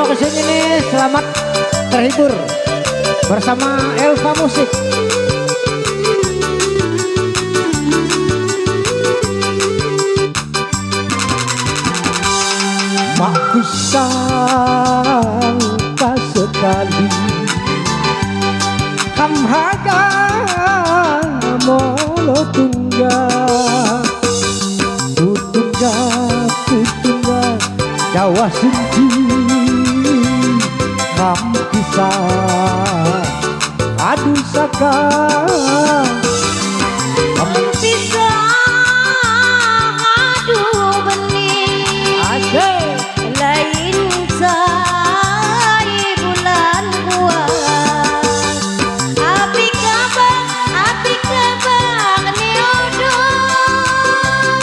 mau kesini nih, selamat terhibur bersama Elva Musik. Mak kusangka sekali kamhaga molo tunggal kutungga Jawa sunji kam pisah aduh saka kam pisah aduh bening asik lain say bulan puas api kabang neodong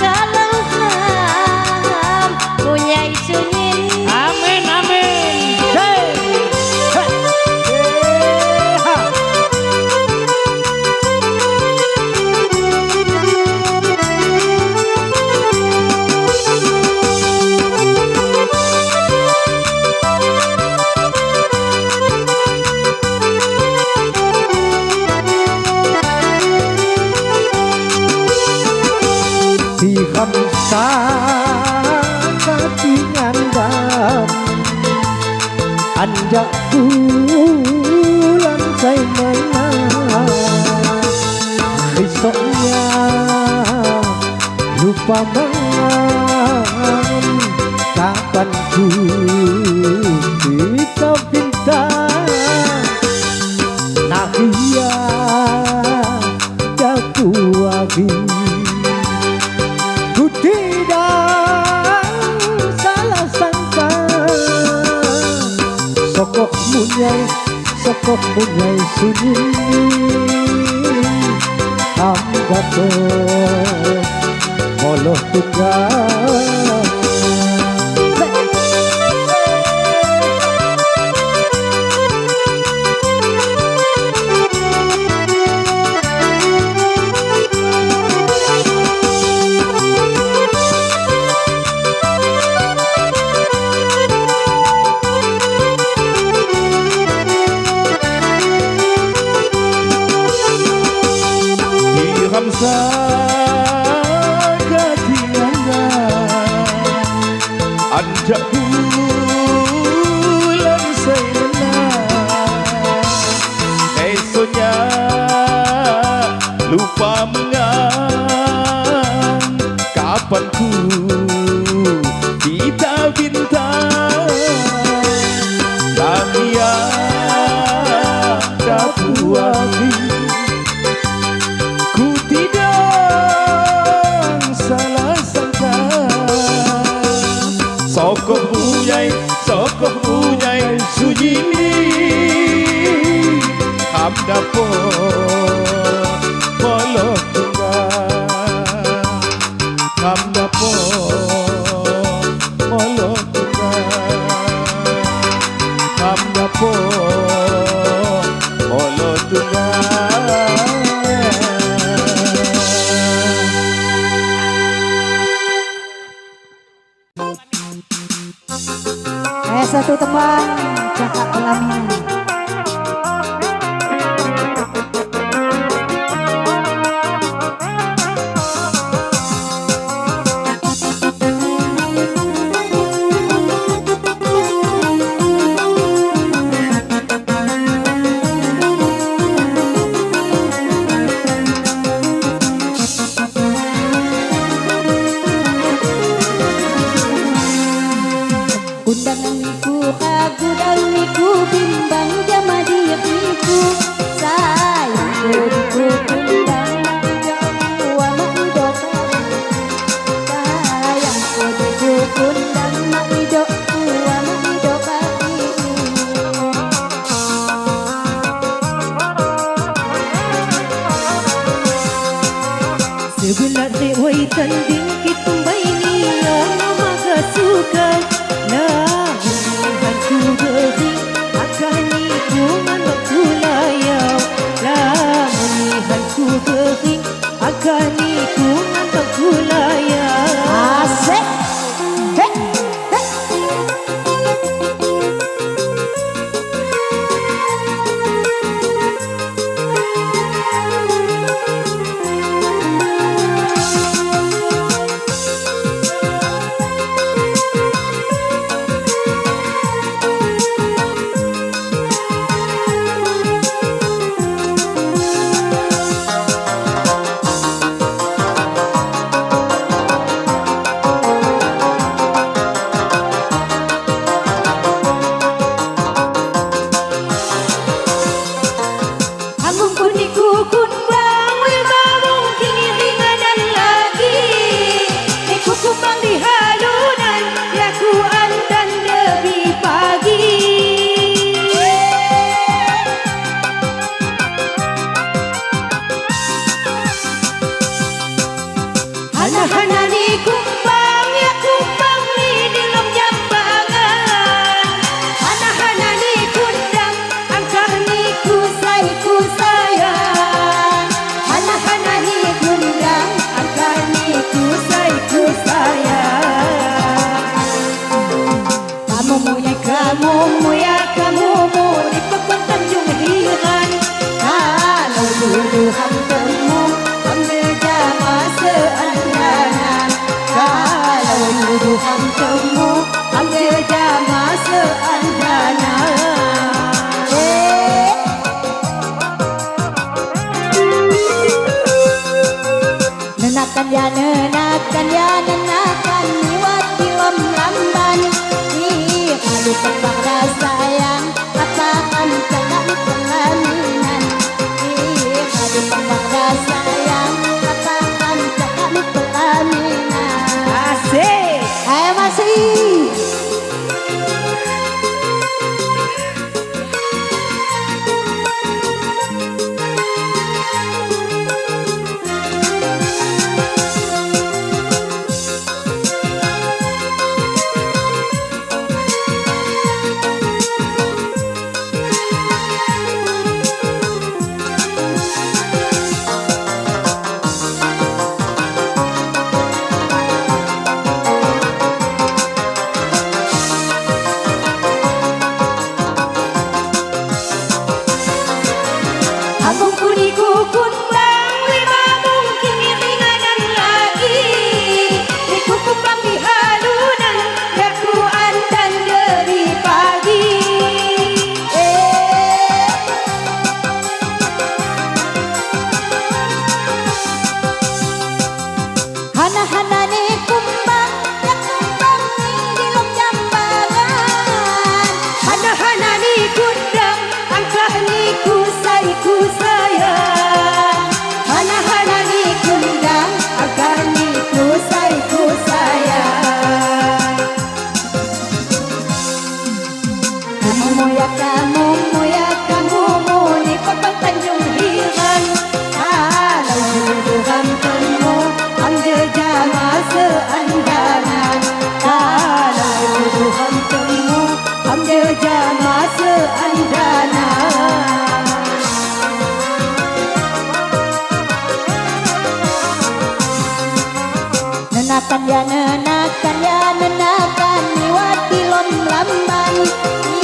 kalau ham punya sunyin amin amin di kamsa katingan dan anjak bulan saya menang besoknya lupa mangan kapan ku kita pinta nak iya jatuh lagi ku tidak salah sangka sokok munyai sunyi hamba moloh tunggal. Kamsa katingan anjak bulan sayang esoknya lupa mengang kapan ku kita bintang kami ada buah sokok punyai sujini hamda po molo tunggal hamda po molo tunggal hamda po molo tunggal. Satu teman cakap pelaminan. Undanganku aku dauniku bimbang jama diriku sayangku dikundang wa maido sayangku dikundang maido wa maido sebelah dewai tanding kita baini nama kesukaan ku beri akan iku manok kulayau lamunihan ku beri akan iku manok kulayau asik ya nenakan niwat dilom lamban ih aduh kepada sayang katakan jangan pelaminan ih aduh kepada sayang katakan jangan pelaminan Asik. ayo masih Abang kuniku kundang lima mungkin iringanan lagi Iku kumpang di halunan dakuan dan dari pagi Hana-hana ni kumbang yang kumbang di lom jambangan Hana-hana ni kundang angkah ni ku sayang Hana-hana ni kundang angkah ni ku sayang Kamu moya kamu ni papan Tanjung Hiran Kalau jodohan temu amde jama seandanan Kalau jodohan temu amde jama seandanan Nenakan niwat dilom lamban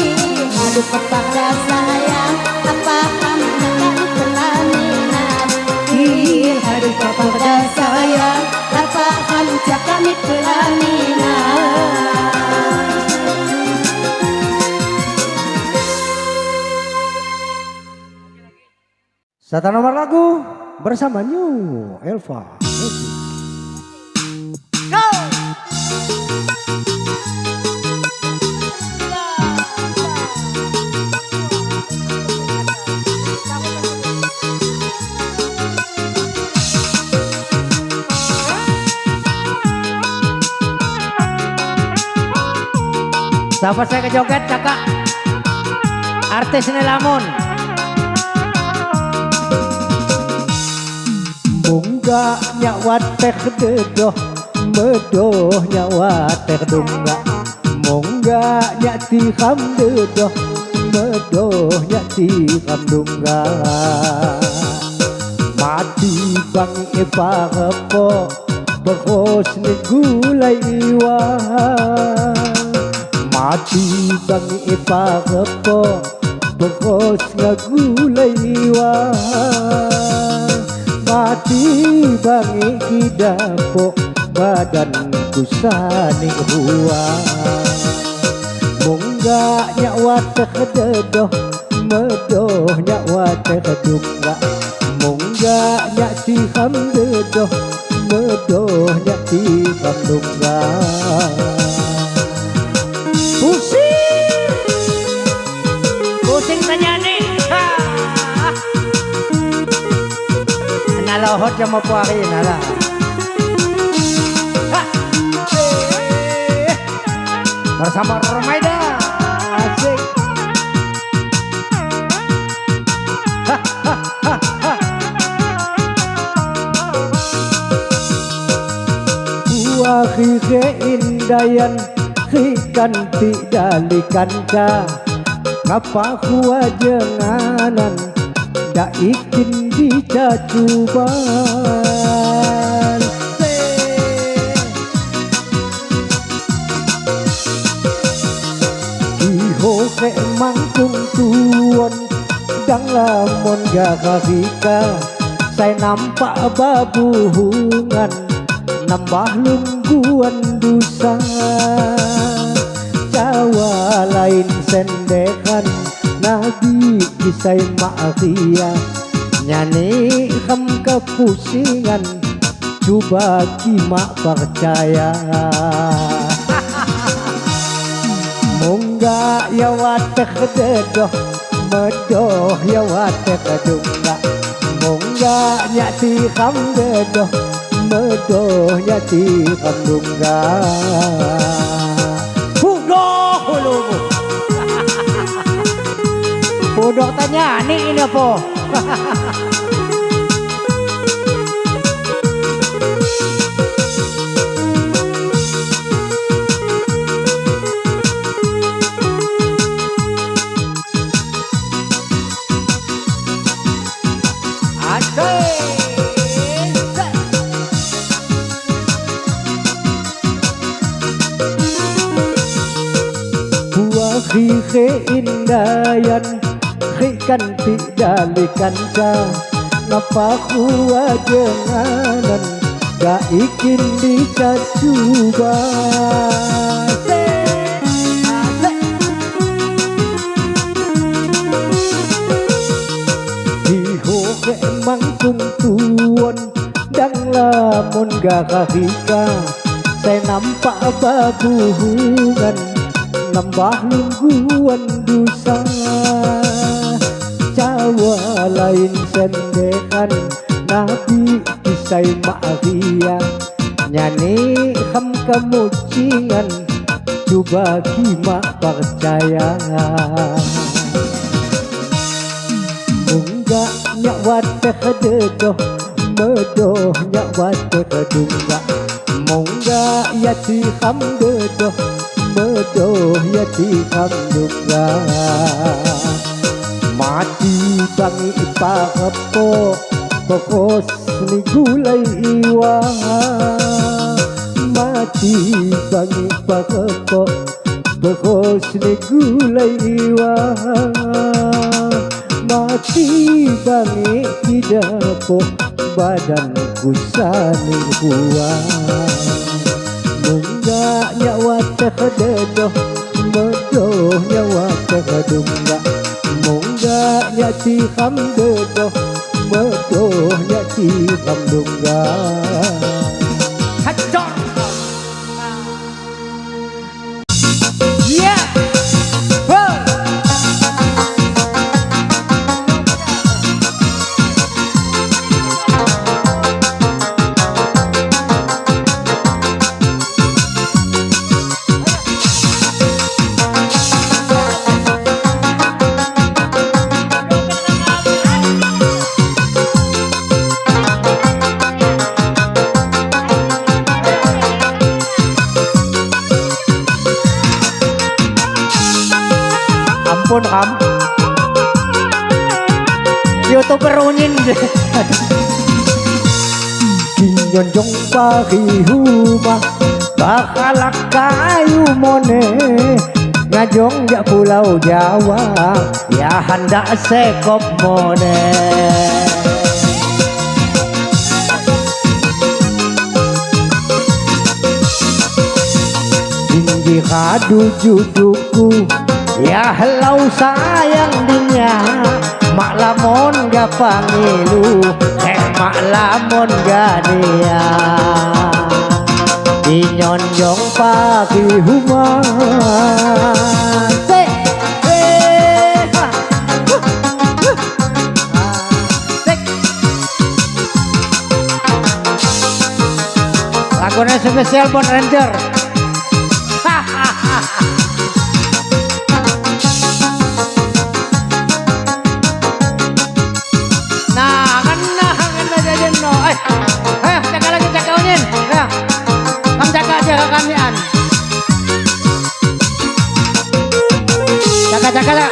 ih aduh kepada sayang apakah nekan pelaminan ih aduh kepada sayang apakah kami pelaminan Satu nomor lagu bersama New Elva. Sahabat saya ke joget kakak artis ini lamun bunga nyawa teh dedoh medoh nyawa teh dunga munga nyati ham dedoh medoh nyati ham dunga mati bang iparepo berhos ni gulai iwa mati bang iparepo berhos ngagulai iwa mati bang ikidapo badanku sani hua munga nyawa teh dedoh medoh nyawa teh dunga munga nyati ham dedoh medoh nyati ham dunga pusing tanya nih nalohot yang mau puari nalah bersama Romaida asik wahi keindayan hikan tidalikan ka ngapa kuah jenganan dak ikin dicacuban iho ke mangkung tuon dang lamon gagahika saya nampak babuhungan nambah lungguan dusa Jawa lain sendekan Nabi Isai Maria nyanyi kam kepusingan coba kimak percaya. Munggah ya watek dedoh medoh ya watek dunga. Munggah nyati kam dedoh medoh nyati kam dunga. Budoh hulumu. Budoh tanya nih ini apa? Ke indayan kan tidak likanca ngapa kuat jenganan gak ikin dicacuba. Dihoke mangkung tuon dang lamun gak kahika saya nampak babuhungan nambah lungguan dosa. Jawa lain sendekan Nabi Isai Maria nyanyi ham kemucingan coba kimak percaya. Munggah nyawa teh dedoh medoh nyawa teh dunga. Munggah yati ham dedoh medoh yati kam dunga. Mati bangi ipakepo pokos ni gulai iwa. Mati bangi ipakepo pokos ni gulai iwa. Mati bangi idapo badan kusani huwa. Munggah nyawa teh dedoh medoh nyawa teh dunga. Munggah nyati kam dedoh medoh nyati kam dunga. Hacor. Yeah. Ampun ham YouTuber runyin Kinyonjong pagi humah bakalak kayu mone ngajong ya pulau Jawa ya hendak sekop mone. Tinggi kadu juduku ya helau sayang dinya mak lamon ga pangilu mak lamon ga dia dinyonjong pagi humah lagunya spesial buat Ranger. Jaga lah,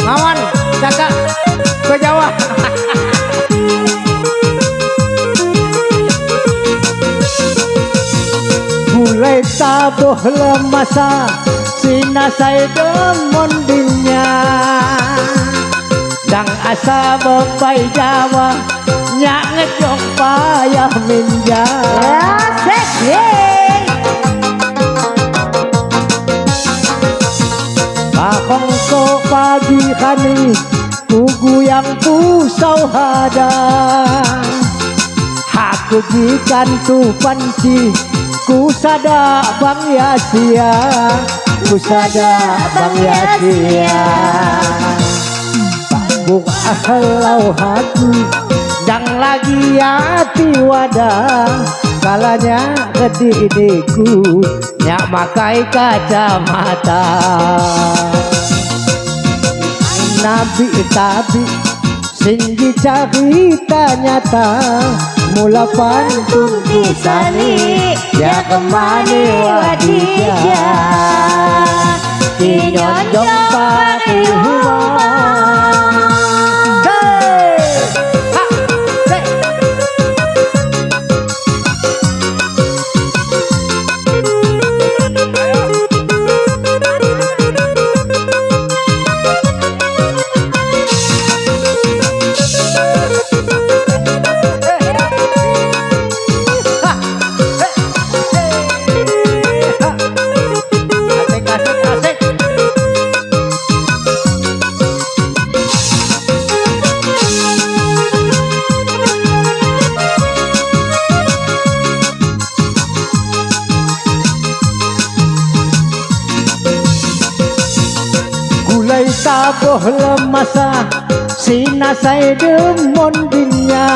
Mawan, jaga ke Jawa. Mulai tabuh lemasa, sinasai demon dinya, dang asa bebai Jawa, nyak ngejok payah minja. Kongko pagi kani tugu yang pusau hada hak Aku jikan tu panci ku sada bang Yasia, ku sada bang Yasia. Buk ahalau hati dang lagi hati wadah, kalanya kedidiku nyak makai kacamata. Nabi tabi singgi cerita nyata, mula pantun kisani ya kemana wadija, dinyonjong pakai humor. Taboh lemasa sinasai demon dinya,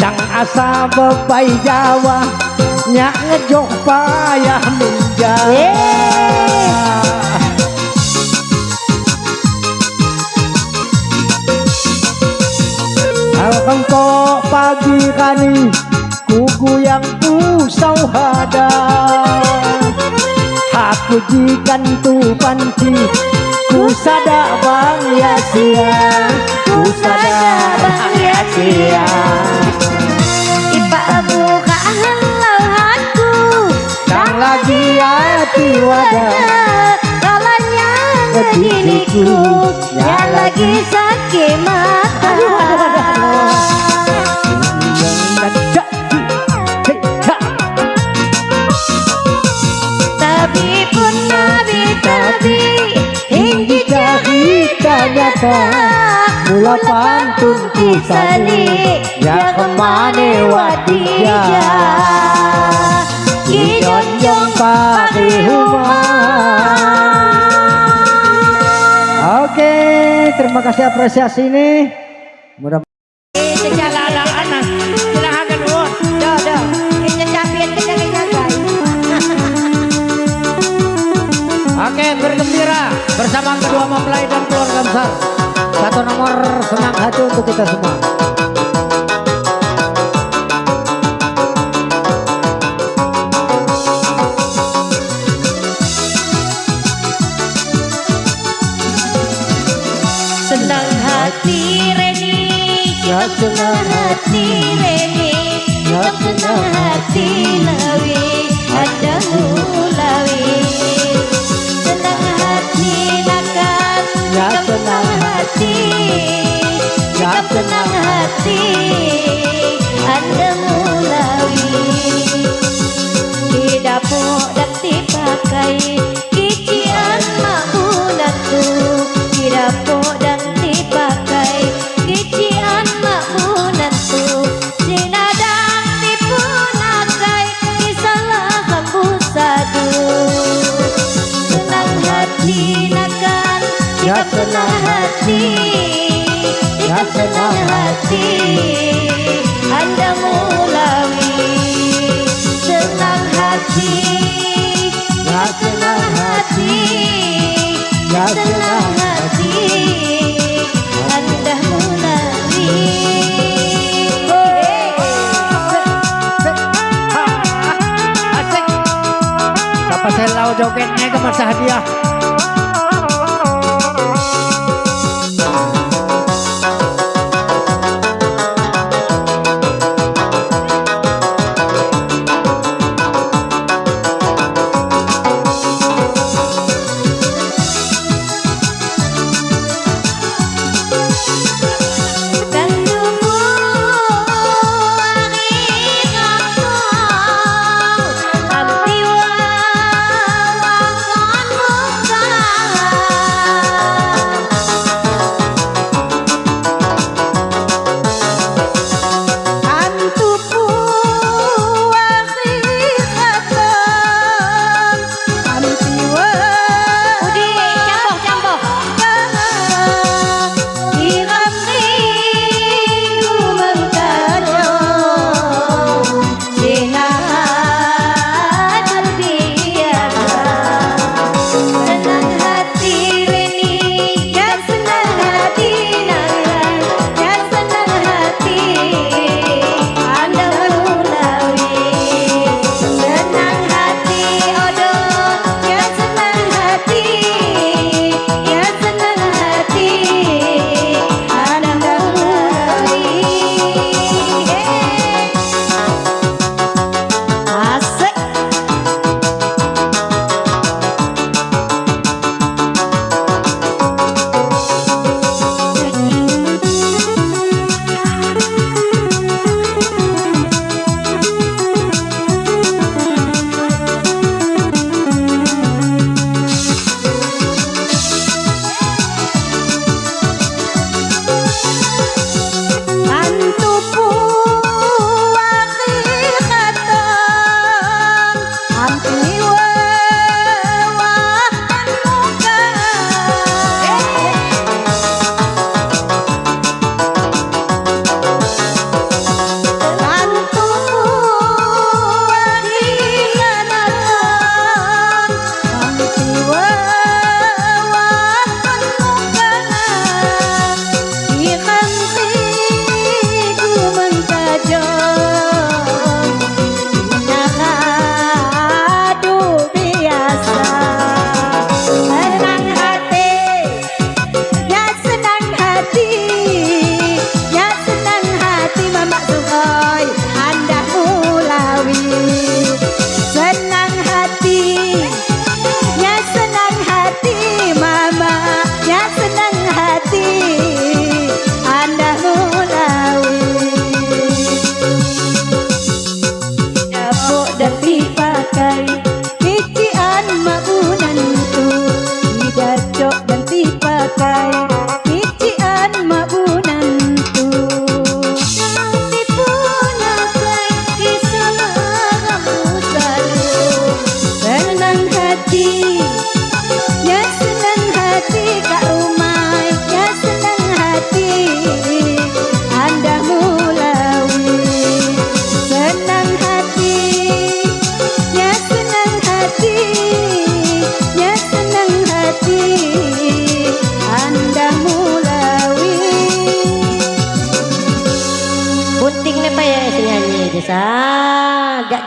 dang asa bebai Jawa nyak ngejok payah minja. Alkang kok pagi kani kuku yang usau hada, aku jikan tu panci ku sada bang Yasia, ku sada bang Yasia. Ipa buka halau hatu Dang lagi hati wadah, kalanya ngediliku ya lagi sakit mata. Tapi pun nabi tapi hingga cerita nyata, mula pantun kisani ya kemana wadija, dinyonjong pakai humor. Oke, terima kasih apresiasi ini. Mudah Oke, bergembira bersama kedua mempelai dan keluarga besar. Satu nomor senang hati untuk kita semua. senang hati Reni, Ya senang hati Reni, Ya senang hati Lawi, ada Lawi. Senang hati Nakan, Ya senang hati, Ya senang hati, ada Lawi. Di dapur dak dipakai, kician makmunatu. Di dapur dak dipakai, kician makmunatu. Sinadang dipunakai, kisalah hambus sadu. Senang hati nakan, Ya senang hati, Ya senang hati, anda Lawi. Senang hati, Ya senang hati, Ya senang hati, anda Lawi. Asik. Siapa selau jogetnya ke masa hadiah. Ambil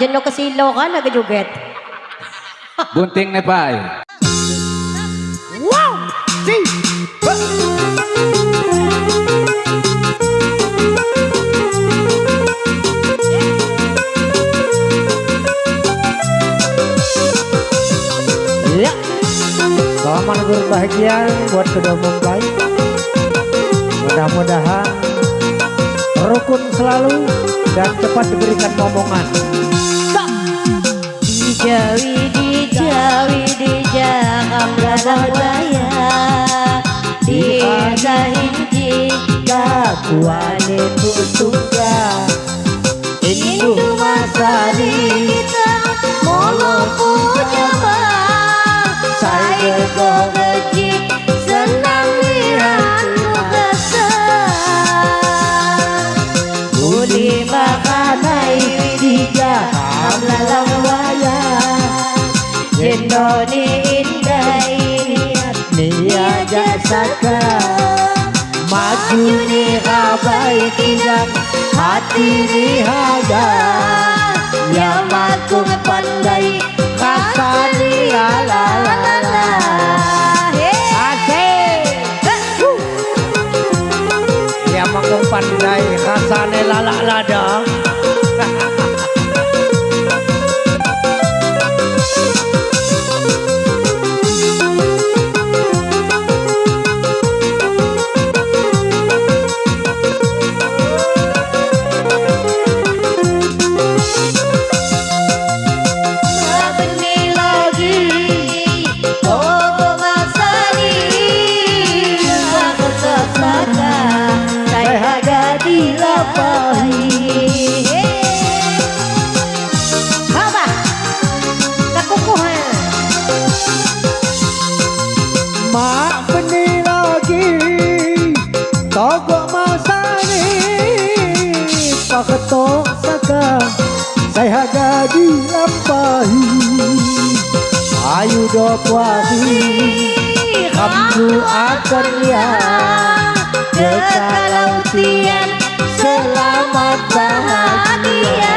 Diyan lo kasilo ka, nagajuget. Bunting na pa eh. Wow! Si! Ya. Selamat berbahagia buat kedua mempelai. Mudah-mudahan rukun selalu dan cepat diberikan momongan. Dijawi jakam radawaya Diadahin kakuane tutuga Indu masari kita molo punya bang Saya gogeji senang lihat kesan Uli makanai dijakam radawaya Jendoni indai niat jasaka Maju ni kabai kidang hati nihaga Yang matung pandai kasani ala la la Asik Yang magung pandai kasane lalak lada. Mak benih lagi Togok masani Paketok saka Saya haga dilampahi Ayu dokwahi Kamu akan lihat Jekalau tian Selamat bahagia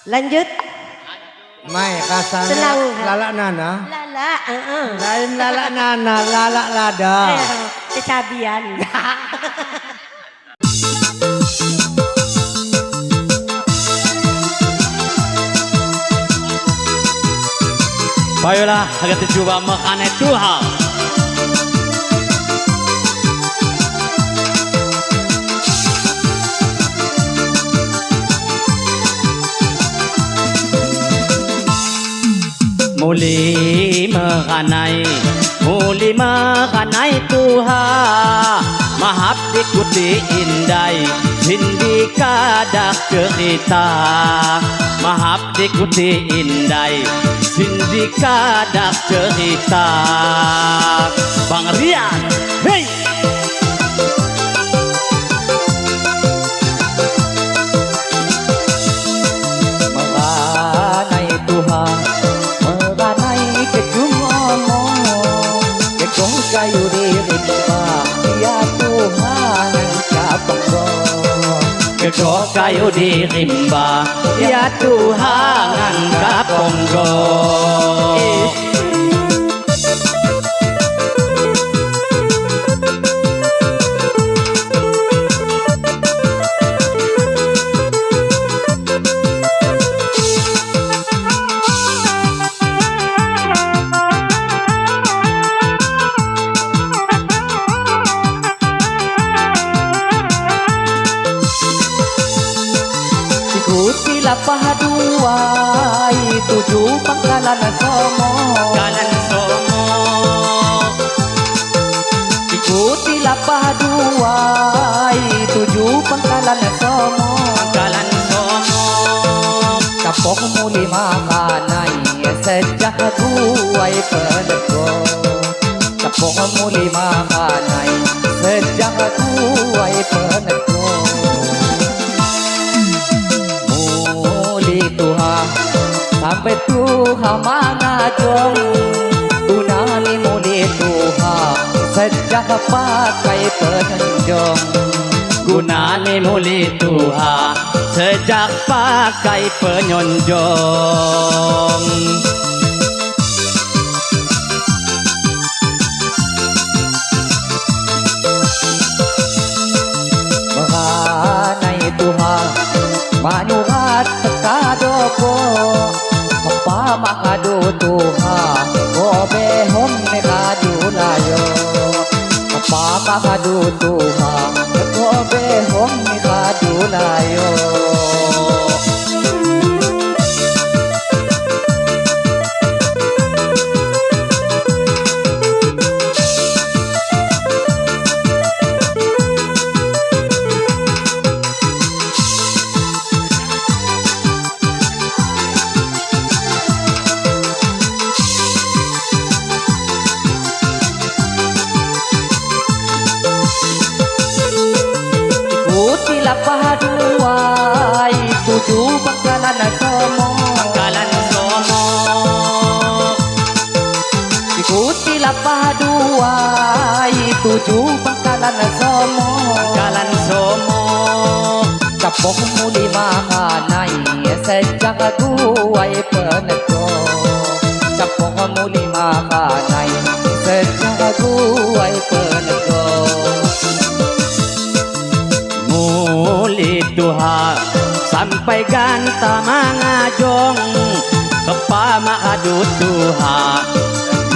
Lanjut. Mai kasar Selawu. lala nana. Lala, Lain lala nana, lala lada. kecabian. Bayolah, agak coba makan itu hal. Muli mengenai Tuhan, mahap dikuti indai, hindi kadak cerita. Mahap dikuti indai, hindi kadak cerita. Bang Rian, hey! Mengenai Tuhan, mengenai kejumomo, kekong kayu dirimba, ya Tuhan yang kapanggo. Kekong kayu dirimba, ya Tuhan yang kapanggo. Ikutilah pahaduai, tujuh pangkalan somo. Kalan somo, Ikutilah pahaduai, tujuh pangkalan somo. kalan somo. Kapok muli makanay, sejak duay penego. Kapok muli makanay, sejak duay penego. Muli Tuhan, sampai Tuhan mengajong. Tunani muli Tuhan, sejak pakai penenjong. Gunane muli Tuhan, sejak pakai penyonjong. Mengenai Tuhan, manyurat kadogo, pamakado Tuhan, obehom nekadulayo. Pamakado Tuhan, obehom nekadulayo. Ikutilah pahaduai, tujuh pangkalan somo. Kalan somo, Ikutilah pahaduai, tujuh pangkalan somo. kalan somo. Kapok muli makanay, sejak duay penego. Kapok muli makanay, sejak duay penego. Muli Tuhan, sampai ganta mangajong. Kepamakado Tuhan,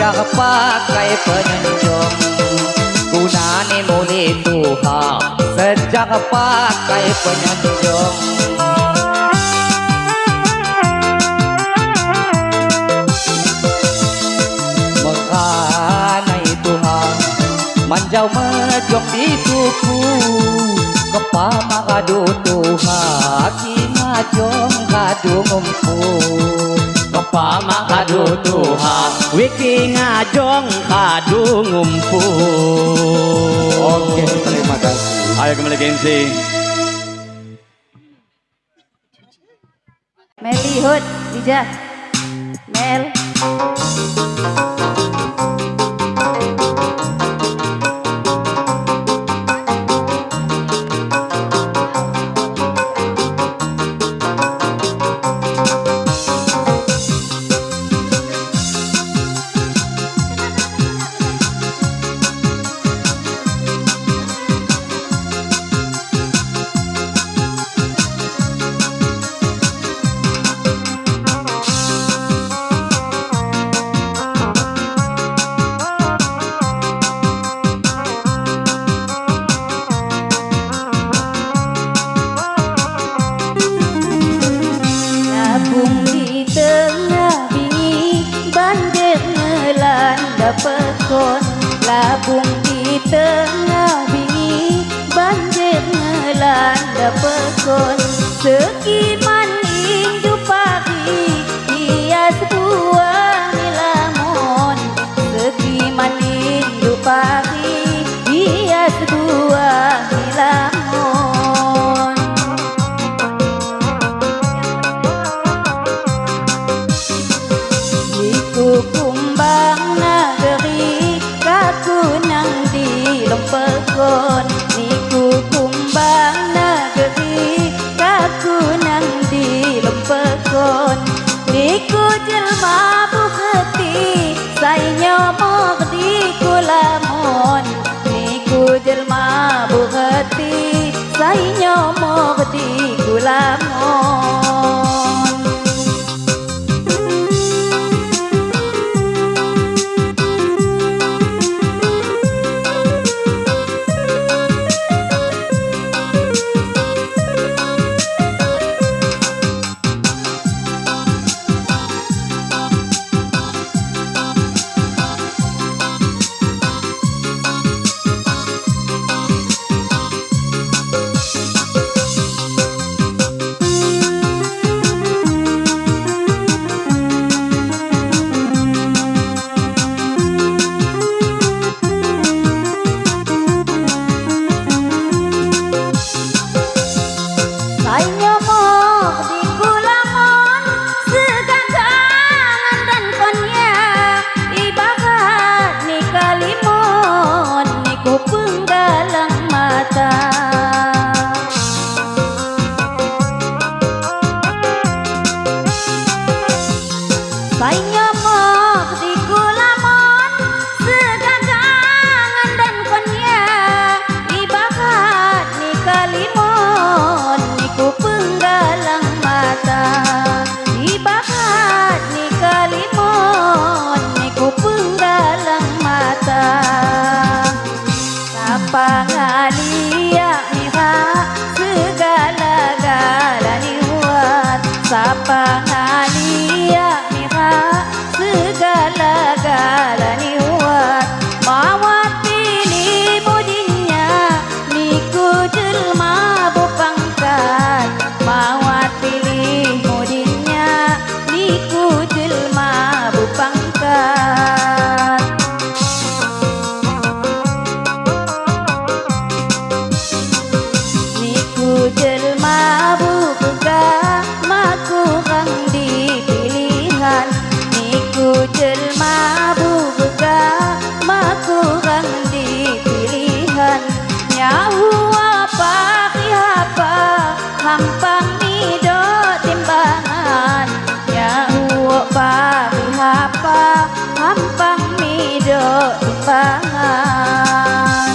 Sejak pakai penenjong. Gunane muli Tuhan, sejak pakai penenjong. Mengenai Tuhan, manjau mejok di tuku. Kepamakado Tuhan, ngajong kadu ngumpu. kepamakado Tuhan, wiki ngajong kadu ngumpu. Oke, terima kasih. Ayo kembali gengsi. Melihut, Ija. Mel. pekon labung di tengah bingi banjir ngelanda pekon seki maning jupari hias buah nilamon seki maning jupari hias buah nilamon Niku kumbang nageri kaku nang di lompekon Niku kumbang nageri kaku nang di lompekon Niku jelma buketi say nyomok di kulamon Niku jelma buketi say nyomok di kulamon Pangalia miha segala-galanya buat Sapa ngalia miha segala-galanya buat Mawat pilih mudinya niku jelma bupangkat Mawat pilih mudinya niku jelma bupangkat Jelma buka makurang di pilihan Niku jelma buka makurang di pilihan Nyahu apa apa hampang nido timbangan Nyahu apa hampang nido timbangan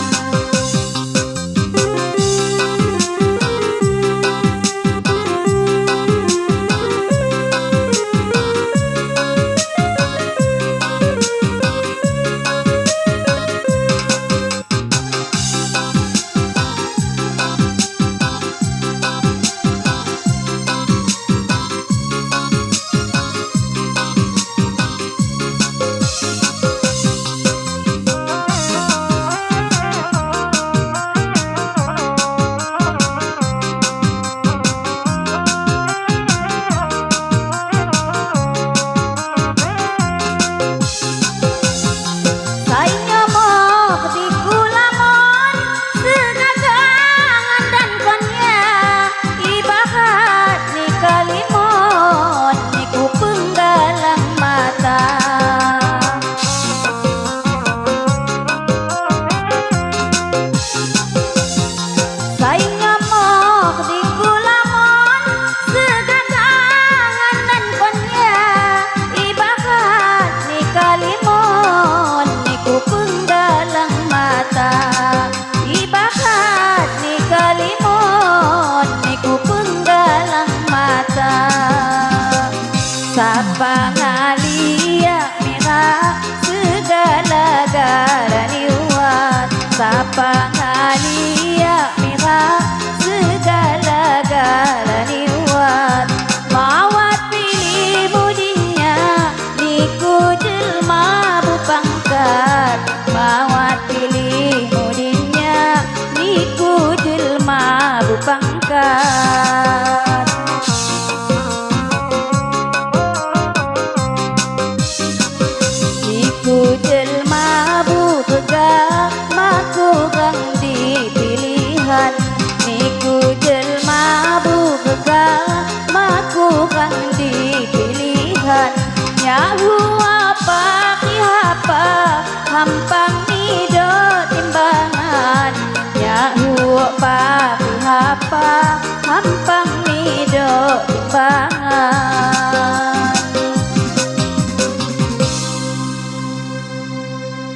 Sapa ngalia mira segala-galanya buat Sapa ngalia mira segala-galanya buat Mawat pilih mudinya niku jelma bupangkat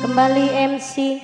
Kembali MC